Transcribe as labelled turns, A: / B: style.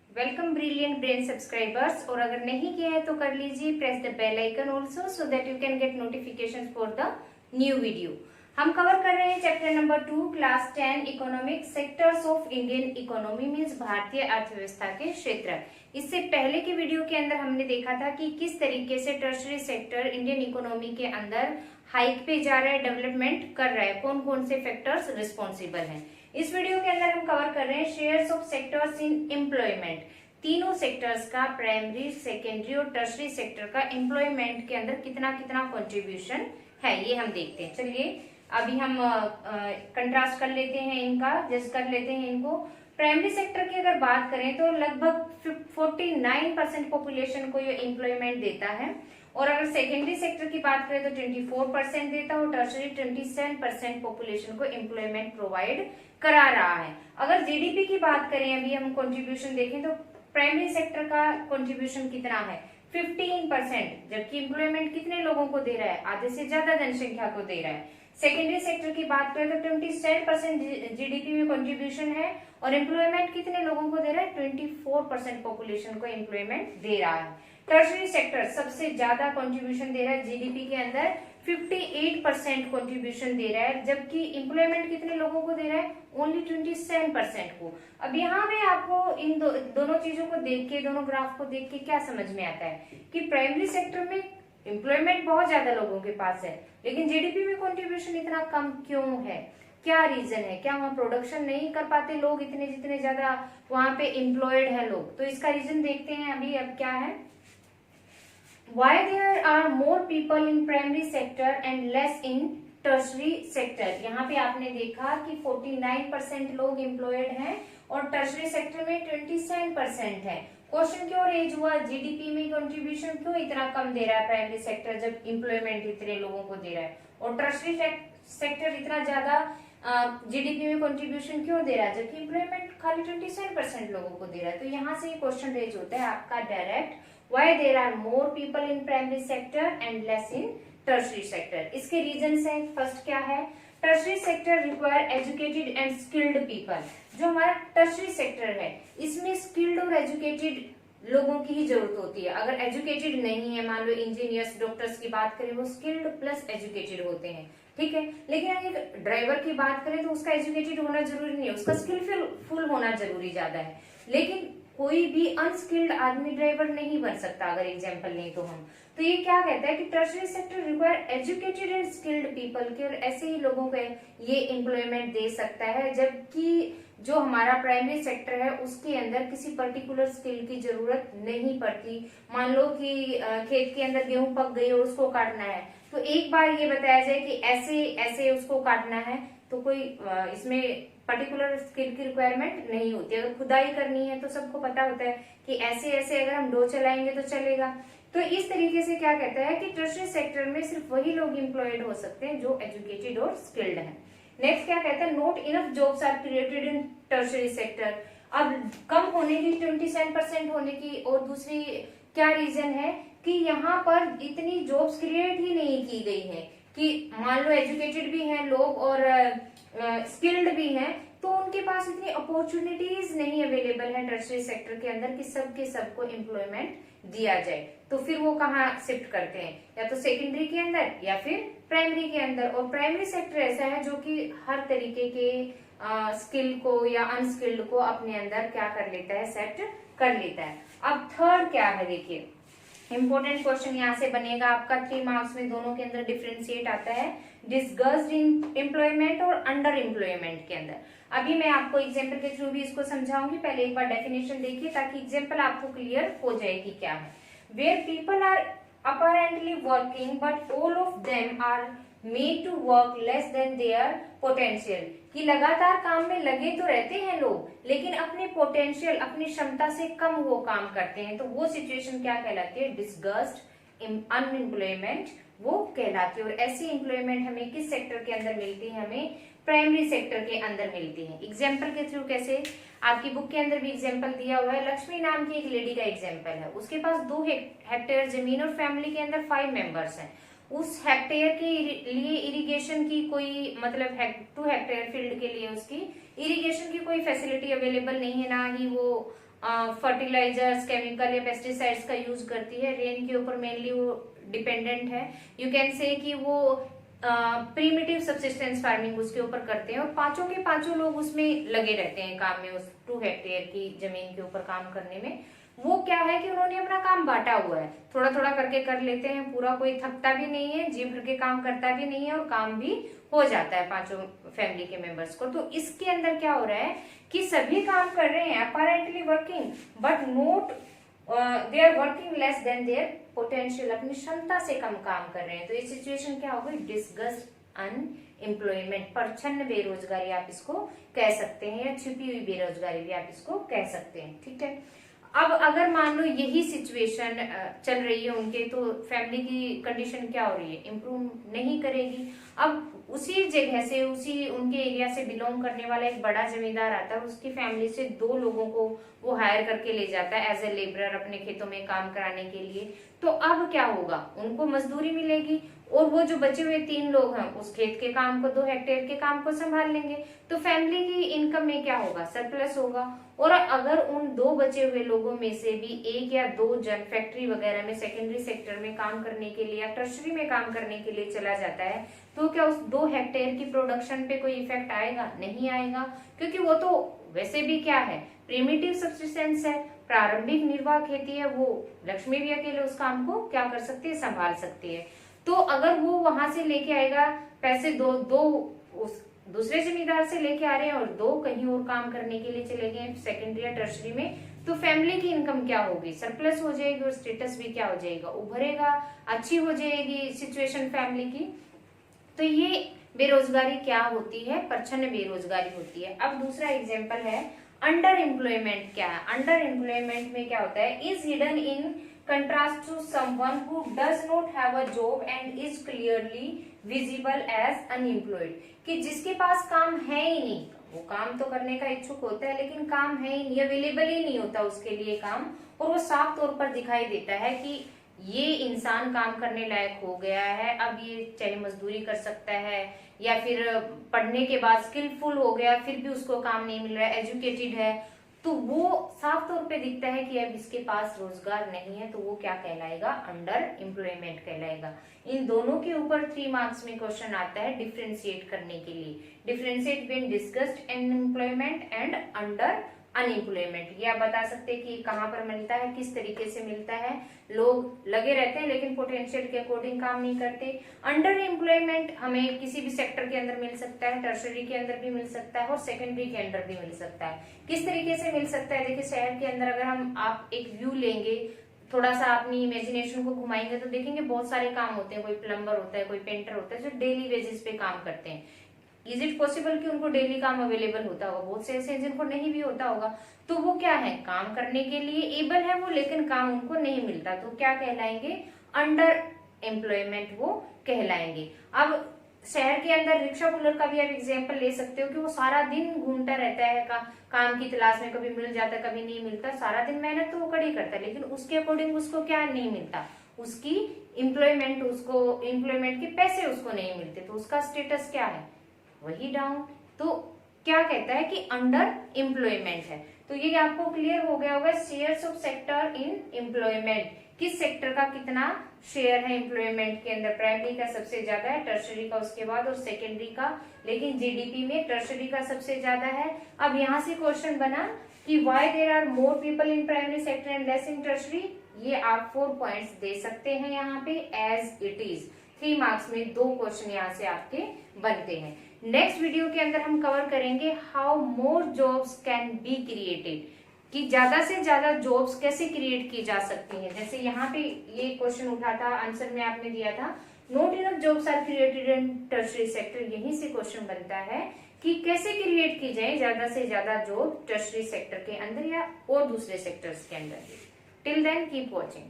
A: Welcome brilliant brain subscribers. और अगर नहीं किया है तो कर लीजिए, press the bell icon also so that you can get notification for the new video. हम कवर कर रहे हैं chapter number 2 class 10 economic sectors of Indian economy means भारतीय अर्थव्यवस्था के क्षेत्र। इससे पहले की वीडियो के अंदर हमने देखा था कि किस तरीके से टर्शरी सेक्टर इंडियन इकोनॉमी के अंदर हाइक पे जा रहा है, डेवलपमेंट कर रहा है, कौन कौन से फैक्टर्स रिस्पॉन्सिबल हैं। इस वीडियो के अंदर हम कवर कर रहे हैं shares of sectors in employment. तीनों सेक्टर्स का, प्राइमरी, सेकेंडरी और टर्शरी सेक्टर का एम्प्लॉयमेंट के अंदर कितना कितना कंट्रीब्यूशन है, ये हम देखते हैं। चलिए अभी हम कंट्रास्ट कर लेते हैं, इनका जज कर लेते हैं इनको। प्राइमरी सेक्टर की अगर बात करें तो लगभग 49% पॉपुलेशन को ये एम्प्लॉयमेंट देता है, और अगर सेकेंडरी सेक्टर की बात करें तो 24% देता है, और टर्शरी 27% पॉपुलेशन को एम्प्लॉयमेंट प्रोवाइड करा रहा है। अगर जीडीपी की बात करें, अभी हम कंट्रीब्यूशन देखें तो प्राइमरी सेक्टर का कंट्रीब्यूशन कितना है, 15%, जबकि एम्प्लॉयमेंट कितने लोगों को दे रहा है, आधे से ज्यादा जनसंख्या को दे रहा है। सेकेंडरी सेक्टर की बात करें तो 27% जीडीपी में कंट्रीब्यूशन है, और एम्प्लॉयमेंट कितने लोगों को दे रहा है, 24% पॉपुलेशन को एम्प्लॉयमेंट दे रहा है। टर्शरी सेक्टर सबसे ज्यादा कंट्रीब्यूशन दे रहा है जीडीपी के अंदर, 58% कंट्रीब्यूशन दे रहा है, जबकि एम्प्लॉयमेंट कितने लोगों को दे रहा है, ओनली 27% को। अब यहाँ पे आपको इन दोनों चीजों को देख के, दोनों ग्राफ को देख के क्या समझ में आता है कि प्राइमरी सेक्टर में एम्प्लॉयमेंट बहुत ज्यादा लोगों के पास है, लेकिन जीडीपी में कंट्रीब्यूशन इतना कम क्यों है, क्या रीजन है, क्या वहाँ प्रोडक्शन नहीं कर पाते लोग इतने, जितने ज्यादा वहां पे एम्प्लॉयड है लोग। तो इसका रीजन देखते हैं अभी। अब क्या है, why there are more people in primary sector and less in tertiary sector। यहाँ पे आपने देखा कि 49% लोग एम्प्लॉयड हैं और टर्शरी सेक्टर में 27% है। क्वेश्चन क्यों रेज हुआ, जीडीपी में कंट्रीब्यूशन क्यों इतना कम दे रहा है प्राइमरी सेक्टर, जब एम्प्लॉयमेंट इतने लोगों को दे रहा है, और टर्शरी सेक्टर इतना ज्यादा जीडीपी में कंट्रीब्यूशन क्यों दे रहा है, जबकि एम्प्लॉयमेंट खाली 27% लोगों को दे रहा है। तो यहाँ से ये क्वेश्चन रेज होता है आपका direct, why there are more people in primary sector and less in tertiary sector। इसके रीजंस हैं, फर्स्ट क्या है, tertiary sector require educated and skilled people. जो हमारा टर्शरी सेक्टर है इसमें स्किल्ड और एजुकेटेड लोगों की ही जरूरत होती है। अगर एजुकेटेड नहीं है, मान लो इंजीनियर्स, डॉक्टर्स की बात करें, वो स्किल्ड प्लस एजुकेटेड होते हैं, ठीक है। लेकिन अगर ड्राइवर की बात करें तो उसका एजुकेटेड होना जरूरी नहीं है, उसका स्किलफुल होना जरूरी ज्यादा है। लेकिन कोई भी अनस्किल्ड आदमी ड्राइवर नहीं बन सकता, अगर एग्जांपल नहीं तो हम। तो ये क्या कहता है कि tertiary sector require educated and skilled people के, और ऐसे ही लोगों को ये एम्प्लॉयमेंट दे सकता है, जबकि जो हमारा प्राइमरी सेक्टर है उसके अंदर किसी पर्टिकुलर स्किल की जरूरत नहीं पड़ती। मान लो कि खेत के अंदर गेहूं पक गई और उसको काटना है, तो एक बार ये बताया जाए कि ऐसे ऐसे उसको काटना है, तो कोई इसमें पर्टिकुलर स्किल की रिक्वायरमेंट नहीं होती। अगर खुदाई करनी है तो सबको पता होता है कि ऐसे ऐसे अगर हम डो चलाएंगे तो चलेगा। तो इस तरीके से क्या कहता है कि टर्शरी सेक्टर में सिर्फ वही लोग एम्प्लॉयड हो सकते हैं जो एजुकेटेड और स्किल्ड हैं। नेक्स्ट क्या कहता है, not enough jobs are created in tertiary sector. अब कम होने की, 27% होने की, और दूसरी क्या रीजन है कि यहाँ पर इतनी जॉब्स क्रिएट ही नहीं की गई है कि मान लो एजुकेटेड भी हैं लोग और स्किल्ड भी हैं, तो उनके पास इतनी अपॉर्चुनिटीज नहीं अवेलेबल है टर्शरी सेक्टर के अंदर कि सबके सबको एम्प्लॉयमेंट दिया जाए। तो फिर वो कहाँ शिफ्ट करते हैं, या तो सेकेंडरी के अंदर या फिर प्राइमरी के अंदर। और प्राइमरी सेक्टर ऐसा है जो कि हर तरीके के स्किल को या अनस्किल्ड को अपने अंदर क्या कर लेता है, सेट कर लेता है। अब थर्ड क्या है, देखिए इंपॉर्टेंट क्वेश्चन यहाँ से बनेगा आपका 3 मार्क्स में, दोनों के अंदर डिफरेंशिएट आता है डिसगस्ड इन एम्प्लॉयमेंट और अंडर एम्प्लॉयमेंट के अंदर। अभी मैं आपको एग्जांपल के थ्रू भी इसको समझाऊंगी, पहले एक बार डेफिनेशन देखिए ताकि एग्जांपल आपको क्लियर हो जाए कि क्या है। Where people are apparently working but all of them are made to work less than their potential, कि लगातार काम में लगे तो रहते हैं लोग, लेकिन अपने पोटेंशियल, अपनी क्षमता से कम वो काम करते हैं, तो वो सिचुएशन क्या कहलाती है, डिसगस्ड अनएम्प्लॉयमेंट वो कहलाती है। और ऐसी एम्प्लॉयमेंट हमें किस सेक्टर के अंदर मिलती है, हमें प्राइमरी सेक्टर के अंदर मिलती है। एग्जाम्पल के थ्रू कैसे, आपकी बुक के अंदर भी एग्जाम्पल दिया हुआ है, लक्ष्मी नाम की एक लेडी का एग्जाम्पल है, उसके पास 2 हेक्टेयर जमीन और फैमिली के अंदर 5 मेंबर्स हैं। उस हेक्टेयर के लिए इरिगेशन की कोई, मतलब 2 हेक्टेयर फील्ड के लिए उसकी इरिगेशन की कोई फैसिलिटी अवेलेबल नहीं है, ना ही वो फर्टिलाइजर्स, केमिकल या पेस्टिसाइड्स का यूज करती है। रेन के ऊपर मेनली वो डिपेंडेंट है। यू कैन से कि वो प्रीमिटिव सब्सिस्टेंस फार्मिंग उसके ऊपर करते हैं और पांचों के पांचों लोग उसमें लगे रहते हैं काम में, उस 2 हेक्टेयर की जमीन के ऊपर काम करने में। वो क्या है कि उन्होंने अपना काम बांटा हुआ है, थोड़ा थोड़ा करके कर लेते हैं, पूरा कोई थकता भी नहीं है, जी भर के काम करता भी नहीं है और काम भी हो जाता है पांचों फैमिली के मेंबर्स को। तो इसके अंदर क्या हो रहा है कि सभी काम कर रहे हैं, apparently working, but not they are working less than their potential, अपनी क्षमता से कम काम कर रहे हैं। तो ये सिचुएशन क्या होगी, डिस्गस्ट अनएम्प्लॉयमेंट, परछन्न बेरोजगारी आप इसको कह सकते हैं, या छिपी हुई बेरोजगारी भी आप इसको कह सकते हैं। ठीक है, अब अगर मान लो यही सिचुएशन चल रही है उनके, तो फैमिली की कंडीशन क्या हो रही है, इम्प्रूव नहीं करेगी। अब उसी जगह से, उसी उनके एरिया से बिलोंग करने वाला एक बड़ा जमींदार आता है, उसकी फैमिली से 2 लोगों को वो हायर करके ले जाता है एज ए लेबरर अपने खेतों में काम कराने के लिए। तो अब क्या होगा, उनको मजदूरी मिलेगी और वो जो बचे हुए 3 लोग हैं उस खेत के काम को, 2 हेक्टेयर के काम को संभाल लेंगे। तो फैमिली की इनकम में क्या होगा, सरप्लस होगा। और अगर उन 2 बचे हुए लोगों में से भी 1 या 2 जन फैक्ट्री वगैरह में, सेकेंडरी सेक्टर में काम करने के लिए या टर्शरी में काम करने के लिए चला जाता है, तो क्या उस 2 हेक्टेयर की प्रोडक्शन पे कोई इफेक्ट आएगा? नहीं आएगा, क्योंकि वो तो वैसे भी क्या है, प्रिमिटिव सब्सिस्टेंस है, प्रारंभिक निर्वाह खेती है। वो लक्ष्मी भी अकेले उस काम को क्या कर सकती है, संभाल सकती है। तो अगर वो वहां से लेके आएगा पैसे, दो उस दूसरे जमींदार से लेके आ रहे हैं और 2 कहीं और काम करने के लिए चले गए सेकेंडरी या टर्शरी में, तो फैमिली की इनकम क्या होगी, सरप्लस हो जाएगी और स्टेटस भी क्या हो जाएगा, उभरेगा, अच्छी हो जाएगी सिचुएशन फैमिली की। तो ये बेरोजगारी क्या होती है, परछन्न बेरोजगारी होती है। अब दूसरा एग्जाम्पल है अंडर एम्प्लॉयमेंट। क्या है अंडर एम्प्लॉयमेंट में, क्या होता है, is hidden in contrast to someone who does not have a job and is clearly visible as unemployed, कि जिसके पास काम है ही नहीं, वो काम तो करने का इच्छुक होता है लेकिन काम है ही नहीं, अवेलेबल ही नहीं होता उसके लिए काम, और वो साफ तौर पर दिखाई देता है कि ये इंसान काम करने लायक हो गया है, अब ये चाहे मजदूरी कर सकता है या फिर पढ़ने के बाद स्किलफुल हो गया, फिर भी उसको काम नहीं मिल रहा है, एजुकेटेड है, तो वो साफ तौर पे दिखता है कि अब इसके पास रोजगार नहीं है, तो वो क्या कहलाएगा, अंडर एम्प्लॉयमेंट कहलाएगा। इन दोनों के ऊपर 3 मार्क्स में क्वेश्चन आता है डिफ्रेंशिएट करने के लिए, differentiate between discussed unemployment and under unemployment. ये आप बता सकते हैं कि कहाँ पर मिलता है, किस तरीके से मिलता है। लोग लगे रहते हैं लेकिन पोटेंशियल के अकॉर्डिंग काम नहीं करते। अंडर एम्प्लॉयमेंट हमें किसी भी सेक्टर के अंदर मिल सकता है, टर्शरी के अंदर भी मिल सकता है और सेकेंडरी के अंदर भी मिल सकता है। किस तरीके से मिल सकता है, देखिए शहर के अंदर अगर आप एक व्यू लेंगे, थोड़ा सा अपनी इमेजिनेशन को घुमाएंगे तो देखेंगे बहुत सारे काम होते हैं, कोई प्लम्बर होता है, कोई पेंटर होता है, जो डेली बेसिस पे काम करते हैं। इज इट पॉसिबल कि उनको डेली काम अवेलेबल होता होगा? बहुत से ऐसे हैं जिनको नहीं भी होता होगा, तो वो क्या है, काम करने के लिए एबल है वो, लेकिन काम उनको नहीं मिलता, तो क्या कहलाएंगे, अंडर एम्प्लॉयमेंट वो कहलाएंगे। अब शहर के अंदर रिक्शा पुलर का भी आप एग्जाम्पल ले सकते हो कि वो सारा दिन घूमता रहता है काम की तलाश में, कभी मिल जाता कभी नहीं मिलता, सारा दिन मेहनत तो वो कड़ी करता है, लेकिन उसके अकॉर्डिंग उसको क्या नहीं मिलता, उसकी एम्प्लॉयमेंट, उसको एम्प्लॉयमेंट के पैसे उसको नहीं मिलते, तो उसका स्टेटस क्या है, वही डाउन। तो क्या कहता है कि अंडर एम्प्लॉयमेंट है। तो ये आपको क्लियर हो गया होगा, shares of sector in employment, किस सेक्टर का कितना शेयर है एम्प्लॉयमेंट के अंदर। प्राइमरी का सबसे ज्यादा है, टर्शरी का उसके बाद और सेकेंडरी का, लेकिन जीडीपी में टर्शरी का सबसे ज्यादा है। अब यहाँ से क्वेश्चन बना कि why there are more people in primary sector and less in tertiary, ये आप 4 पॉइंट्स दे सकते हैं यहाँ पे एज इट इज। 3 मार्क्स में 2 क्वेश्चन यहाँ से आपके बनते हैं। नेक्स्ट वीडियो के अंदर हम कवर करेंगे how more jobs can be created, कि ज्यादा से ज्यादा जॉब्स कैसे क्रिएट की जा सकती हैं। जैसे यहाँ पे ये क्वेश्चन उठा था, आंसर में आपने दिया था not enough jobs are created in tertiary sector, यहीं से क्वेश्चन बनता है कि कैसे क्रिएट की जाए ज्यादा से ज्यादा जॉब टर्शरी सेक्टर के अंदर या और दूसरे सेक्टर्स के अंदर। Till then keep watching.